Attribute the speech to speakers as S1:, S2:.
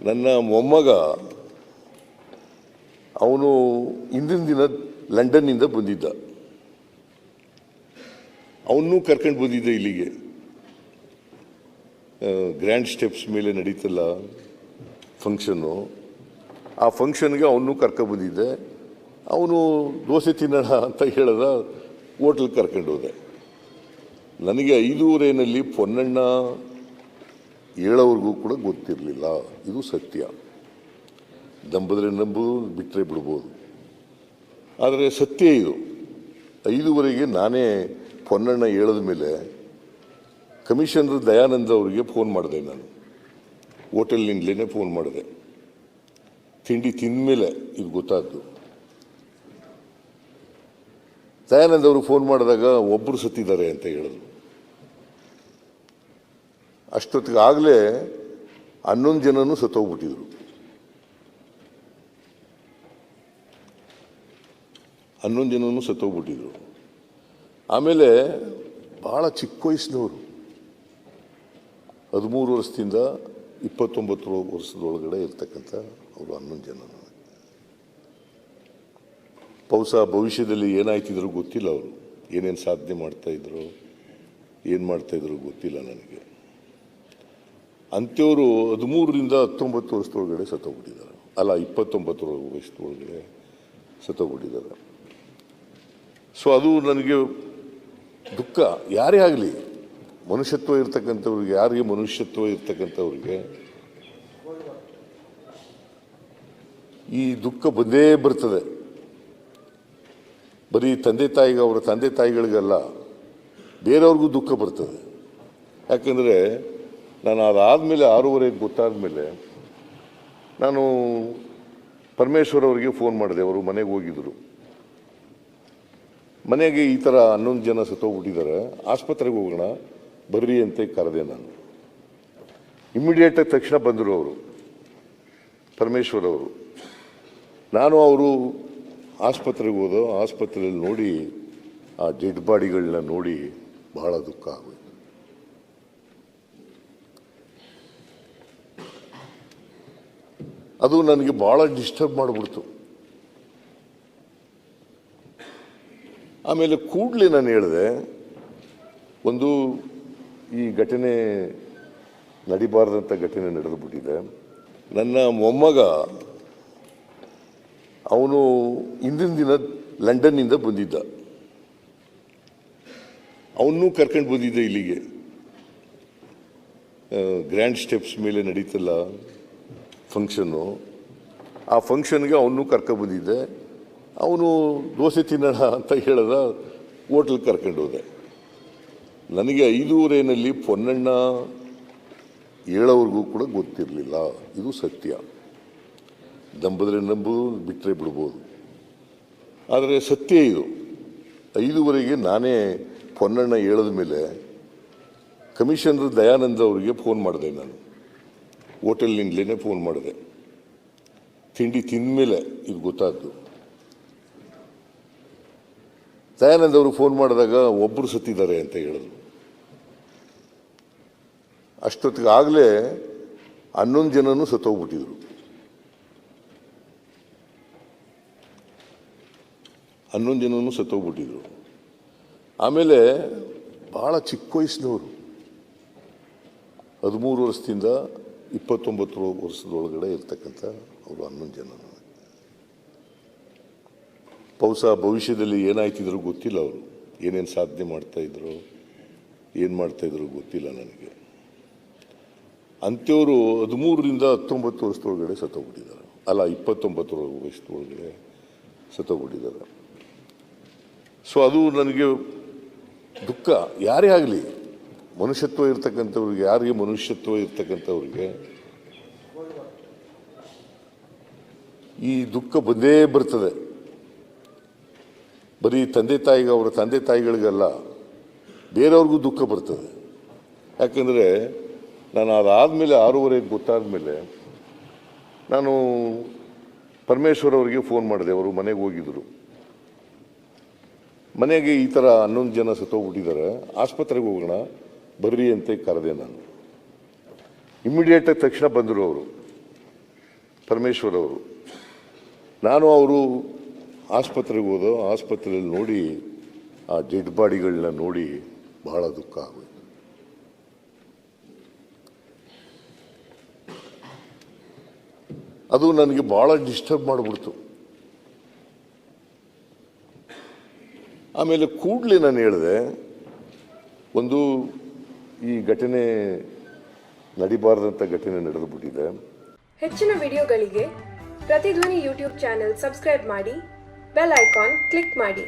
S1: ನನ್ನ ಮೊಮ್ಮಗ ಅವನು ಹಿಂದಿನ ದಿನ ಲಂಡನ್ನಿಂದ ಬಂದಿದ್ದ. ಅವನ್ನೂ ಕರ್ಕೊಂಡು ಬಂದಿದ್ದೆ ಇಲ್ಲಿಗೆ. ಗ್ರ್ಯಾಂಡ್ ಸ್ಟೆಪ್ಸ್ ಮೇಲೆ ನಡೀತಲ್ಲ ಫಂಕ್ಷನ್ನು, ಆ ಫಂಕ್ಷನ್ಗೆ ಅವನ್ನೂ ಕರ್ಕೊಂಡ್ಬಂದಿದ್ದೆ. ಅವನು ದೋಸೆ ತಿನ್ನೋಣ ಅಂತ ಹೇಳ್ದ, ಹೋಟ್ಲಿಗೆ ಕರ್ಕೊಂಡು ಹೋದೆ. ನನಗೆ 5:15 ಪೊನ್ನಣ್ಣ ಹೇಳೋವ್ರಿಗೂ ಕೂಡ ಗೊತ್ತಿರಲಿಲ್ಲ. ಇದು ಸತ್ಯ. ನಂಬಿದ್ರೆ ನಂಬೋದು, ಬಿಟ್ಟರೆ ಬಿಡ್ಬೋದು. ಆದರೆ ಸತ್ಯ ಇದು. 5:15 ನಾನೇ ಪೊನ್ನಣ್ಣ ಹೇಳಿದ ಮೇಲೆ ಕಮಿಷನರ್ ದಯಾನಂದ ಅವರಿಗೆ ಫೋನ್ ಮಾಡಿದೆ. ನಾನು ಹೋಟೆಲ್ನಿಂದಲೇ ಫೋನ್ ಮಾಡಿದೆ. ತಿಂಡಿ ತಿಂದ ಮೇಲೆ ಇದು ಗೊತ್ತಾದ್ದು. ದಯಾನಂದ ಅವರು ಫೋನ್ ಮಾಡಿದಾಗ ಒಬ್ಬರು ಸತ್ತಿದ್ದಾರೆ ಅಂತ ಹೇಳಿದ್ರು. ಅಷ್ಟೊತ್ತಿಗೆ ಆಗಲೇ 11 ಜನನೂ ಸತ್ತೋಗ್ಬಿಟ್ಟಿದ್ರು. 11 ಜನನೂ ಸತ್ತೋಗ್ಬಿಟ್ಟಿದ್ರು. ಆಮೇಲೆ ಭಾಳ ಚಿಕ್ಕ ವಯಸ್ಸಿನವರು, 13 ವರ್ಷದಿಂದ 29 ವರ್ಷದೊಳಗಡೆ ಇರ್ತಕ್ಕಂಥ ಅವರು 11 ಜನ. ಬಹುಶಃ ಭವಿಷ್ಯದಲ್ಲಿ ಏನಾಯ್ತಿದ್ರು ಗೊತ್ತಿಲ್ಲ. ಅವರು ಏನೇನು ಸಾಧನೆ ಮಾಡ್ತಾಯಿದ್ರು, ಏನು ಮಾಡ್ತಾಯಿದ್ರು ಗೊತ್ತಿಲ್ಲ ನನಗೆ. ಅಂಥವರು 13ರಿಂದ 19 ವರ್ಷದೊಳಗಡೆ ಸತ್ತೋಗ್ಬಿಟ್ಟಿದ್ದಾರೆ. ಅಲ್ಲ, 29 ವರ್ಷದೊಳಗಡೆ ಸತ್ತೋಗ್ಬಿಟ್ಟಿದ್ದಾರೆ. ಸೊ ಅದು ನನಗೆ ದುಃಖ. ಯಾರೇ ಆಗಲಿ, ಮನುಷ್ಯತ್ವ ಇರ್ತಕ್ಕಂಥವ್ರಿಗೆ, ಯಾರಿಗೆ ಮನುಷ್ಯತ್ವ ಇರ್ತಕ್ಕಂಥವ್ರಿಗೆ ಈ ದುಃಖ ಬಂದೇ ಬರ್ತದೆ. ಬರೀ ತಂದೆ ತಾಯಿಗೆ, ಅವರ ತಂದೆ ತಾಯಿಗಳಿಗಲ್ಲ, ಬೇರೆಯವ್ರಿಗೂ ದುಃಖ ಬರ್ತದೆ. ಯಾಕೆಂದರೆ ನಾನು ಅದಾದಮೇಲೆ 6:30 ಗೊತ್ತಾದ ಮೇಲೆ ನಾನು ಪರಮೇಶ್ವರ್ ಅವರಿಗೆ ಫೋನ್ ಮಾಡಿದೆ. ಅವರು ಮನೆಗೆ ಹೋಗಿದ್ದರು. ಮನೆಗೆ ಈ ಥರ 11 ಜನ ಸತ್ತೋಗ್ಬಿಟ್ಟಿದ್ದಾರೆ, ಆಸ್ಪತ್ರೆಗೆ ಹೋಗೋಣ ಬರ್ರಿ ಅಂತ ಕರೆದೆ ನಾನು. ಇಮ್ಮಿಡಿಯೇಟಾಗಿ ತಕ್ಷಣ ಬಂದರು ಅವರು, ಪರಮೇಶ್ವರ್ ಅವರು. ನಾನು ಅವರು ಆಸ್ಪತ್ರೆಗೆ ಹೋದೋ. ಆಸ್ಪತ್ರೆಯಲ್ಲಿ ನೋಡಿ ಆ ಡೆಡ್ ಬಾಡಿಗಳನ್ನ ನೋಡಿ ಬಹಳ ದುಃಖ ಆಗೋಯ್ತು. ಅದು ನನಗೆ ಭಾಳ ಡಿಸ್ಟರ್ಬ್ ಮಾಡಿಬಿಡ್ತು. ಆಮೇಲೆ ಕೂಡಲೇ ನಾನು ಹೇಳಿದೆ, ಒಂದು ಈ ಘಟನೆ ನಡಿಬಾರ್ದಂಥ ಘಟನೆ ನಡೆದುಬಿಟ್ಟಿದೆ. ನನ್ನ ಮೊಮ್ಮಗ ಅವನು ಹಿಂದಿನ ದಿನ ಲಂಡನ್ನಿಂದ ಬಂದಿದ್ದ. ಅವನ್ನೂ ಕರ್ಕೊಂಡು ಬಂದಿದ್ದೆ ಇಲ್ಲಿಗೆ. ಗ್ರ್ಯಾಂಡ್ ಸ್ಟೆಪ್ಸ್ ಮೇಲೆ ನಡೀತಲ್ಲ ಫಂಕ್ಷನ್ನು, ಆ ಫಂಕ್ಷನ್ಗೆ ಅವನ್ನೂ ಕರ್ಕೊಂಡ್ಬಂದಿದ್ದೆ. ಅವನು ದೋಸೆ ತಿನ್ನೋಣ ಅಂತ ಹೇಳ್ದ, ಹೋಟ್ಲಿಗೆ ಕರ್ಕೊಂಡು ಹೋದೆ. ನನಗೆ 5:15 ಪೊನ್ನಣ್ಣ ಹೇಳೋವ್ರಿಗೂ ಕೂಡ ಗೊತ್ತಿರಲಿಲ್ಲ. ಇದು ಸತ್ಯ. ನಂಬಿದ್ರೆ ನಂಬೋದು, ಬಿಟ್ಟರೆ ಬಿಡ್ಬೋದು. ಆದರೆ ಸತ್ಯ ಇದು. 5:15 ನಾನೇ ಪೊನ್ನಣ್ಣ ಹೇಳಿದ ಮೇಲೆ ಕಮಿಷನರ್ ದಯಾನಂದ ಅವರಿಗೆ ಫೋನ್ ಮಾಡಿದೆ. ನಾನು ಹೋಟೆಲ್ನಿಂದಲೇ ಫೋನ್ ಮಾಡಿದೆ. ತಿಂಡಿ ತಿಂದ ಮೇಲೆ ಇದು ಗೊತ್ತಾದ್ದು. ದಯಾನಂದ ಅವರು ಫೋನ್ ಮಾಡಿದಾಗ ಒಬ್ಬರು ಸತ್ತಿದ್ದಾರೆ ಅಂತ ಹೇಳಿದ್ರು. ಅಷ್ಟೊತ್ತಿಗೆ ಆಗಲೇ 11 ಜನನೂ ಸತ್ತೋಗ್ಬಿಟ್ಟಿದ್ರು. 11 ಜನನೂ ಸತ್ತೋಗ್ಬಿಟ್ಟಿದ್ರು. ಆಮೇಲೆ ಭಾಳ ಚಿಕ್ಕ ವಯಸ್ಸಿನವರು, 13 ವರ್ಷದಿಂದ 29 ವರ್ಷದೊಳಗಡೆ ಇರ್ತಕ್ಕಂಥ ಅವರು 11 ಜನ. ಬಹುಶಃ ಭವಿಷ್ಯದಲ್ಲಿ ಏನಾಯ್ತಿದ್ರು ಗೊತ್ತಿಲ್ಲ. ಅವರು ಏನೇನು ಸಾಧನೆ ಮಾಡ್ತಾಯಿದ್ರು, ಏನು ಮಾಡ್ತಾಯಿದ್ರು ಗೊತ್ತಿಲ್ಲ ನನಗೆ. ಅಂಥವರು 13ರಿಂದ 19 ವರ್ಷದೊಳಗಡೆ ಸತ್ತೋಗ್ಬಿಟ್ಟಿದ್ದಾರೆ. ಅಲ್ಲ, 29 ವರ್ಷದೊಳಗಡೆ ಸತ್ತೋಗ್ಬಿಟ್ಟಿದ್ದಾರೆ. ಸೊ ಅದು ನನಗೆ ದುಃಖ. ಯಾರೇ ಆಗಲಿ, ಮನುಷ್ಯತ್ವ ಇರ್ತಕ್ಕಂಥವ್ರಿಗೆ, ಯಾರಿಗೆ ಮನುಷ್ಯತ್ವ ಇರ್ತಕ್ಕಂಥವ್ರಿಗೆ ಈ ದುಃಖ ಬಂದೇ ಬರ್ತದೆ. ಬರೀ ತಂದೆ ತಾಯಿಗೆ, ಅವರ ತಂದೆ ತಾಯಿಗಳಿಗಲ್ಲ, ಬೇರೆಯವ್ರಿಗೂ ದುಃಖ ಬರ್ತದೆ. ಯಾಕೆಂದರೆ ನಾನು ಅದಾದಮೇಲೆ 6:30 ಗೊತ್ತಾದ ಮೇಲೆ ನಾನು ಪರಮೇಶ್ವರ್ ಅವರಿಗೆ ಫೋನ್ ಮಾಡಿದೆ. ಅವರು ಮನೆಗೆ ಹೋಗಿದ್ದರು. ಮನೆಗೆ ಈ ಥರ 11 ಜನ ಸತ್ತೋಗ್ಬಿಟ್ಟಿದ್ದಾರೆ, ಆಸ್ಪತ್ರೆಗೆ ಹೋಗೋಣ ಬರ್ರಿ ಅಂತ ಕರೆದೆ ನಾನು. ಇಮ್ಮಿಡಿಯೇಟಾಗಿ ತಕ್ಷಣ ಬಂದರು ಅವರು, ಪರಮೇಶ್ವರ್ ಅವರು. ನಾನು ಅವರು ಆಸ್ಪತ್ರೆಗೆ ಹೋದೋ, ಆಸ್ಪತ್ರೆಯಲ್ಲಿ ನೋಡಿ ಆ ಡೆಡ್ ಬಾಡಿಗಳನ್ನ ನೋಡಿ ಬಹಳ ದುಃಖ ಆಗೋಯ್ತು. ಅದು ನನಗೆ ಭಾಳ ಡಿಸ್ಟರ್ಬ್ ಮಾಡಿಬಿಡ್ತು. ಆಮೇಲೆ ಕೂಡಲೇ ನಾನು ಹೇಳಿದೆ, ಒಂದು ಈ ಘಟನೆ ನಡಿಬಾರದಂಥ ಘಟನೆ ನಡೆದುಬಿಟ್ಟಿದೆ.
S2: ಹೆಚ್ಚಿನ ವಿಡಿಯೋಗಳಿಗೆ ಪ್ರತಿಧ್ವನಿ ಯೂಟ್ಯೂಬ್ ಚಾನೆಲ್ ಸಬ್ಸ್ಕ್ರೈಬ್ ಮಾಡಿ, ಬೆಲ್ ಐಕಾನ್ ಕ್ಲಿಕ್ ಮಾಡಿ.